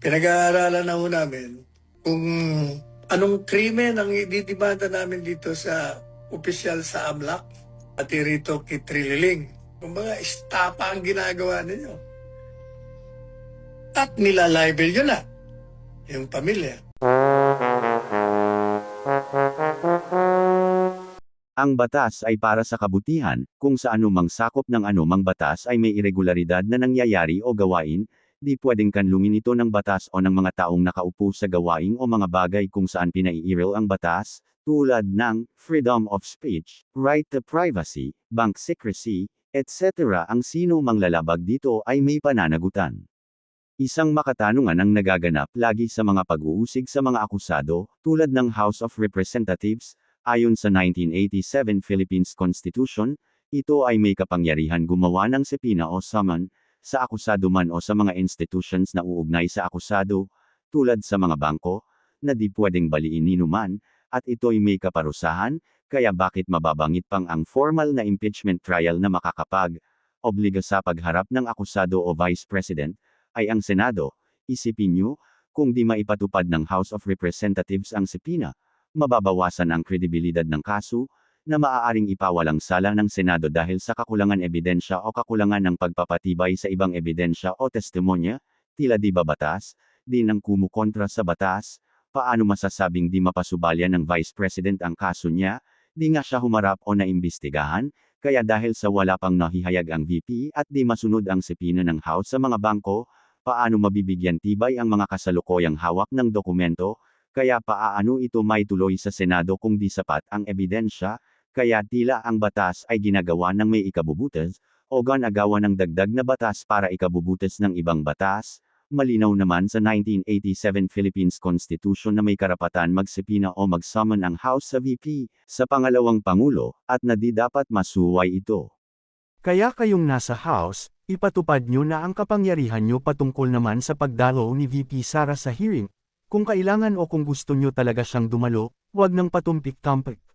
Pinag-aaralan na ho namin kung anong krimen ang ididimanda namin dito sa opisyal sa AMLAC at rito kay Trililing. Kumbaga, estapa ang ginagawa ninyo. At nilalibel nyo na yung pamilya. Ang batas ay para sa kabutihan, kung sa anumang sakop ng anumang batas ay may irregularidad na nangyayari o gawain, di pwedeng kanlungin ito ng batas o ng mga taong nakaupo sa gawain o mga bagay kung saan pinaiiril ang batas, tulad ng freedom of speech, right to privacy, bank secrecy, etc. Ang sino mang lalabag dito ay may pananagutan. Isang makatanungan ang nagaganap lagi sa mga pag-uusig sa mga akusado, tulad ng House of Representatives. Ayon sa 1987 Philippines Constitution, ito ay may kapangyarihan gumawa ng subpoena o summon, sa akusado man o sa mga institutions na uugnay sa akusado, tulad sa mga bangko, na di pwedeng baliin ninuman, at ito'y may kaparusahan, kaya bakit mababangit pang ang formal na impeachment trial na makakapag-obliga sa pagharap ng akusado o Vice President, ay ang Senado. Isipin nyo, kung di maipatupad ng House of Representatives ang subpoena, mababawasan ang kredibilidad ng kaso, na maaaring ipawalang sala ng Senado dahil sa kakulangan ebidensya o kakulangan ng pagpapatibay sa ibang ebidensya o testimonya, tila di ba batas, di nang kumukontra sa batas, paano masasabing di mapasubalyan ng Vice President ang kaso niya, di nga siya humarap o naimbestigahan, kaya dahil sa wala pang nahihayag ang VP at di masunod ang subpoena ng House sa mga bangko, paano mabibigyan tibay ang mga kasalukuyang hawak ng dokumento, kaya paano ito may tuloy sa Senado kung di sapat ang ebidensya, kaya tila ang batas ay ginagawa ng may ikabubutas, o ginagawa ng dagdag na batas para ikabubutas ng ibang batas. Malinaw naman sa 1987 Philippines Constitution na may karapatan magsubpoena o mag-summon ang House sa VP, sa pangalawang Pangulo, at na di dapat masuway ito. Kaya kayong nasa House, ipatupad nyo na ang kapangyarihan nyo patungkol naman sa pagdalo ni VP Sara sa hearing. Kung kailangan o kung gusto nyo talaga siyang dumalo, huwag nang patumpik-tampik.